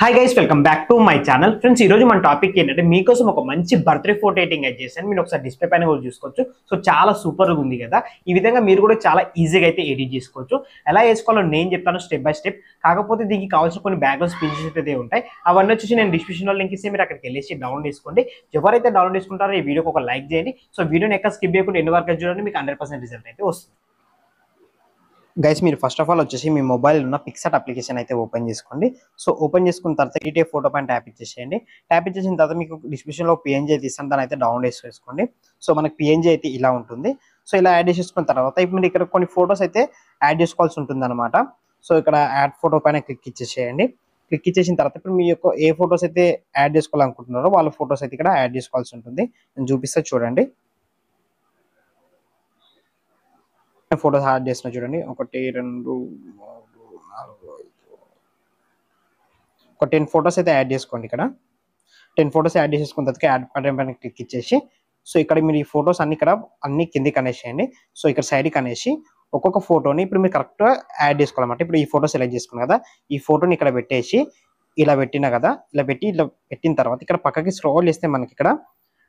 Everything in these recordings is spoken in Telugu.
Hi guys, welcome back to my channel. Friends, ఈ రోజు మన టాపిక్ ఏంటంటే మీకోసం ఒక మంచి బర్త్డే ఫోటో ఎడిటింగ్ అయితే చేశాను. మీరు ఒకసారి డిస్ప్లే పైన కూడా చూసుకోవచ్చు. సో చాలా సూపర్గా ఉంది కదా. ఈ విధంగా మీరు కూడా చాలా ఈజీగా అయితే ఎడిట్ చేసుకోవచ్చు. ఎలా చేసుకోవాలో నేను చెప్తాను స్టెప్ బై స్టెప్. కాకపోతే దీనికి కావాల్సిన కొన్ని బ్యాక్గ్రౌండ్ స్పీచెస్ అయితే ఉంటాయి. అవన్నీ వచ్చేసి నేను డిస్క్రిప్షన్లో లింక్ ఇస్తే మీరు అక్కడికి వెళ్ళేసి డౌన్లోడ్ చేసుకోండి. ఎవరైతే డౌన్లోడ్ చేసుకుంటారో ఈ వీడియోకి ఒక లైక్ చేయండి. సో వీడియోని ఎక్కడ స్కిప్ చేయకుండా ఎన్ని వరకు చూడండి, మీకు 100% రిజల్ట్ అయితే వస్తుంది. గైస్, మీరు ఫస్ట్ ఆఫ్ ఆల్ వచ్చేసి మీ మొబైల్ ఉన్న పిక్సార్ట్ అప్లికేషన్ అయితే ఓపెన్ చేసుకోండి. సో ఓపెన్ చేసుకున్న తర్వాత క్రియేట్ ఫోటో పైన ట్యాప్ ఇచ్చేసేయండి. ట్యాప్ ఇచ్చేసిన తర్వాత మీకు డిస్క్రిప్షన్లో పిఎన్జీ అయితే ఇస్తాను, దాని అయితే డౌన్లోడ్ చేసుకోండి. సో మనకి పిఎన్జీ అయితే ఇలా ఉంటుంది. సో ఇలా యాడ్ చేసేసుకున్న తర్వాత ఇప్పుడు మీరు ఇక్కడ కొన్ని ఫొటోస్ అయితే యాడ్ చేసుకోవాల్సి ఉంటుంది అనమాట. సో ఇక్కడ యాడ్ ఫోటో పైన క్లిక్ ఇచ్చేసేయండి. క్లిక్ ఇచ్చేసిన తర్వాత ఇప్పుడు మీ యొక్క ఏ ఫొటోస్ అయితే యాడ్ చేసుకోవాలనుకుంటున్నారో వాళ్ళ ఫొటోస్ అయితే ఇక్కడ యాడ్ చేసుకోవాల్సి ఉంటుంది. నేను చూపిస్తే చూడండి. ఫోటోస్ యాడ్ చేస్తున్నా చూడండి. 1 2 3 4 ఒక 10 ఫొటోస్ అయితే యాడ్ చేసుకోండి. ఇక్కడ 10 ఫొటోస్ యాడ్ చేసేసుకున్న తర్వాత యాడ్ బటన్ పైన క్లిక్ ఇచ్చేసి సో ఇక్కడ మీరు ఈ ఫొటోస్ అన్ని ఇక్కడ అన్ని కిందికి అనేసేయండి. సో ఇక్కడ సైడ్కి అనేసి ఒక్కొక్క ఫోటోని ఇప్పుడు మీరు కరెక్ట్గా యాడ్ చేసుకోవాలన్నమాట. ఇప్పుడు ఈ ఫోటో సెలెక్ట్ చేసుకున్నాం కదా, ఈ ఫోటోని ఇక్కడ పెట్టేసి ఇలా పెట్టినా కదా, ఇలా పెట్టిన తర్వాత ఇక్కడ పక్కకి స్క్రోల్ చేస్తే మనకి ఇక్కడ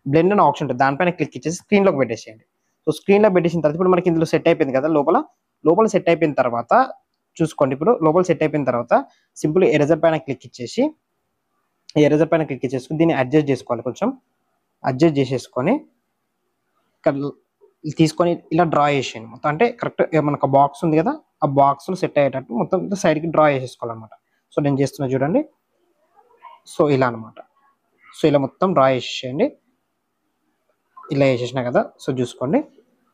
బ్లెండ్ అనే ఆప్షన్ ఉంటుంది. దానిపైన క్లిక్ ఇచ్చేసి స్క్రీన్లోకి పెట్టేసేయండి. సో స్క్రీన్లో పెట్టేసిన తర్వాత ఇప్పుడు మనకి ఇందులో సెట్ అయిపోయింది కదా. లోపల సెట్ అయిపోయిన తర్వాత చూసుకోండి. ఇప్పుడు లోపల సెట్ అయిపోయిన తర్వాత సింపుల్ ఎరేజర్ పైన క్లిక్ ఇచ్చేసి దీన్ని అడ్జస్ట్ చేసుకోవాలి. కొంచెం అడ్జస్ట్ చేసేసుకొని ఇక్కడ తీసుకొని ఇలా డ్రా చేసేయండి మొత్తం. అంటే కరెక్ట్ మనకు బాక్స్ ఉంది కదా, ఆ బాక్స్లో సెట్ అయ్యేటట్టు మొత్తం సైడ్కి డ్రా చేసేసుకోవాలన్నమాట. సో నేను చేస్తున్నా చూడండి. సో ఇలా అనమాట. సో ఇలా మొత్తం డ్రా చేసేయండి. ఇలా వేసేసినా కదా. సో చూసుకోండి,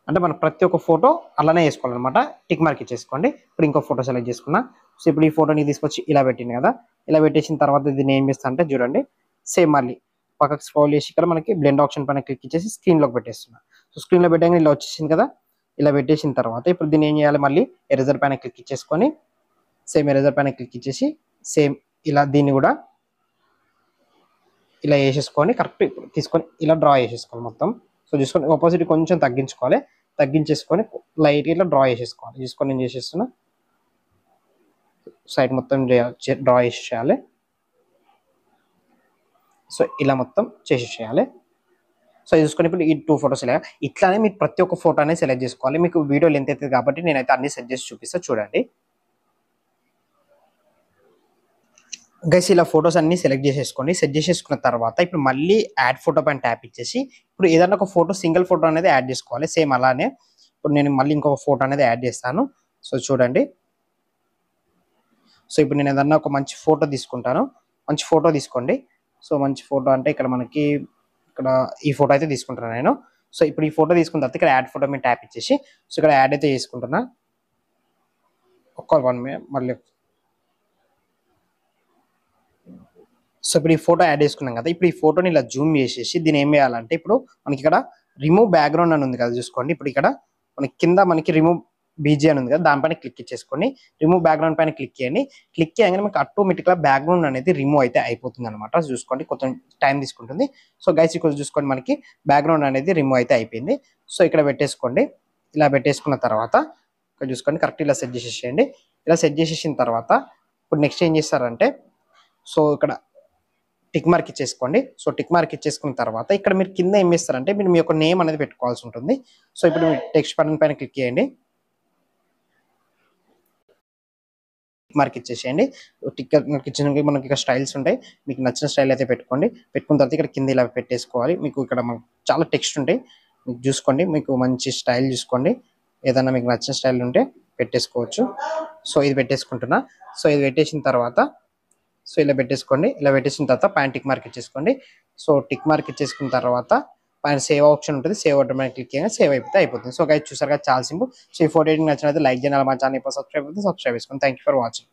అంటే మనం ప్రతి ఒక్క ఫోటో అలానే వేసుకోవాలన్నమాట. టిక్ మార్క్ ఇచ్చేసుకోండి. ఇప్పుడు ఇంకో ఫోటో సెలెక్ట్ చేసుకున్నా. సో ఇప్పుడు ఈ ఫోటోని తీసుకొచ్చి ఇలా పెట్టింది కదా, ఇలా పెట్టేసిన తర్వాత దీన్ని ఏం చేస్తా అంటే చూడండి, సేమ్ మళ్ళీ పక్కకు స్క్రోల్ చేసి ఇక్కడ మనకి బ్లెండ్ ఆప్షన్ పైన క్లిక్ ఇచ్చేసి స్క్రీన్లోకి పెట్టేస్తున్నా. సో స్క్రీన్లో పెట్టగానే ఇలా వచ్చేసింది కదా. ఇలా పెట్టేసిన తర్వాత ఇప్పుడు దీన్ని ఏం చేయాలి, మళ్ళీ ఎరేజర్ పైన క్లిక్ ఇచ్చేసుకొని సేమ్ ఎరేజర్ పైన క్లిక్ ఇచ్చేసి సేమ్ ఇలా దీన్ని కూడా ఇలా వేసేసుకొని కరెక్ట్ తీసుకొని ఇలా డ్రా చేసేసుకోవాలి మొత్తం. సో చూసుకొని ఆపోజిట్ కొంచెం తగ్గించేసుకొని లైట్గా ఇట్లా డ్రా చేసేసుకోవాలి. చూసుకొని నేను చేసేస్తున్నా. సైడ్ మొత్తం డ్రా చేసేయాలి. సో ఇలా మొత్తం చేసేసేయాలి. సో చూసుకొని ఇప్పుడు ఈ 2 ఫొటోస్ ఇలా ఇట్లానే మీరు ప్రతి ఒక్క ఫోటో అనేది సెలెక్ట్ చేసుకోవాలి. మీకు వీడియో లెంత్ అవుతుంది కాబట్టి నేనైతే అన్ని సెట్ చేసి చూపిస్తా చూడండి. గైస్, ఇలా ఫొటోస్ అన్ని సెలెక్ట్ చేసేసుకోండి. సెట్ చేసేసుకున్న తర్వాత ఇప్పుడు మళ్ళీ యాడ్ ఫోటో పైన ట్యాప్ ఇచ్చేసి ఇప్పుడు ఏదైనా ఒక ఫోటో సింగిల్ ఫోటో అనేది యాడ్ చేసుకోవాలి. సేమ్ అలానే ఇప్పుడు నేను మళ్ళీ ఇంకొక ఫోటో అనేది యాడ్ చేస్తాను. సో చూడండి. సో ఇప్పుడు నేను ఏదన్నా ఒక మంచి ఫోటో తీసుకుంటాను. మంచి ఫోటో తీసుకోండి. సో మంచి ఫోటో అంటే ఇక్కడ మనకి ఇక్కడ ఈ ఫోటో అయితే తీసుకుంటాను నేను. సో ఇప్పుడు ఈ ఫోటో తీసుకున్న తర్వాత ఇక్కడ యాడ్ ఫోటో మీద ట్యాప్ ఇచ్చేసి సో ఇక్కడ యాడ్ అయితే చేసుకుంటున్నా. మళ్ళీ సో ఇప్పుడు ఈ ఫోటో యాడ్ చేసుకున్నాం కదా. ఇప్పుడు ఈ ఫోటోని ఇలా జూమ్ చేసేసి దీన్ని ఏం చేయాలంటే ఇప్పుడు మనకి ఇక్కడ రిమూవ్ బ్యాక్గ్రౌండ్ అని ఉంది కదా, చూసుకోండి. ఇప్పుడు ఇక్కడ మనకి కింద మనకి రిమూవ్ బీజీ అని ఉంది కదా, దానిపైన క్లిక్ ఇచ్చేసుకోండి. రిమూవ్ బ్యాక్గ్రౌండ్ పైన క్లిక్ చేయండి. క్లిక్ చేయగానే మనకి ఆటోమేటిక్గా బ్యాక్గ్రౌండ్ అనేది రిమూవ్ అయితే అయిపోతుంది అనమాట. చూసుకోండి, కొంచెం టైం తీసుకుంటుంది. సో గైస్, ఇక్కడ చూసుకోండి, మనకి బ్యాక్గ్రౌండ్ అనేది రిమూవ్ అయితే అయిపోయింది. సో ఇక్కడ పెట్టేసుకోండి. ఇలా పెట్టేసుకున్న తర్వాత ఇక్కడ చూసుకోండి, కరెక్ట్ ఇలా సెట్ చేసేసేయండి. ఇలా సెట్ చేసేసిన తర్వాత ఇప్పుడు నెక్స్ట్ ఏం చేస్తారంటే సో ఇక్కడ టిక్ మార్క్ ఇచ్చేసుకోండి. సో టిక్ మార్క్ ఇచ్చేసుకున్న తర్వాత ఇక్కడ మీరు కింద ఏం చేస్తారంటే మీరు మీ యొక్క నేమ్ అనేది పెట్టుకోవాల్సి ఉంటుంది. సో ఇప్పుడు మీరు టెక్స్ట్ బటన్ పైన క్లిక్ చేయండి. టిక్ మార్క్ ఇచ్చేసేయండి. టిక్ మార్క్ ఇచ్చిన మనకి ఇక్కడ స్టైల్స్ ఉంటాయి. మీకు నచ్చిన స్టైల్ అయితే పెట్టుకోండి. పెట్టుకున్న తర్వాత ఇక్కడ కింద ఇలా పెట్టేసుకోవాలి. మీకు ఇక్కడ చాలా టెక్స్ట్ ఉంటాయి, మీకు చూసుకోండి. మీకు మంచి స్టైల్ చూసుకోండి. ఏదైనా మీకు నచ్చిన స్టైల్ ఉంటే పెట్టేసుకోవచ్చు. సో ఇది పెట్టేసుకుంటున్నా. సో ఇది పెట్టేసిన తర్వాత సో ఇలా పెట్టేసుకోండి. ఇలా పెట్టేసిన తర్వాత పైన టిక్ మార్క్ ఇచ్చేసుకోండి. సో టిక్ మార్క్ ఇచ్చేసుకున్న తర్వాత పైన సేవ్ ఆప్షన్ ఉంటుంది. సేవ్ బటన్ పైన క్లిక్ చేయగానే సేవ్ అయిపోతుంది. సో గైస్, చూసారు కదా, చాలా సింపుల్. సో ఈ ఫోటో ఎడిటింగ్ నచ్చినట్లయితే లైక్ చేయాలి. మా ఛానల్ సబ్స్క్రైబ్ చేసుకోండి. Thank you for watching.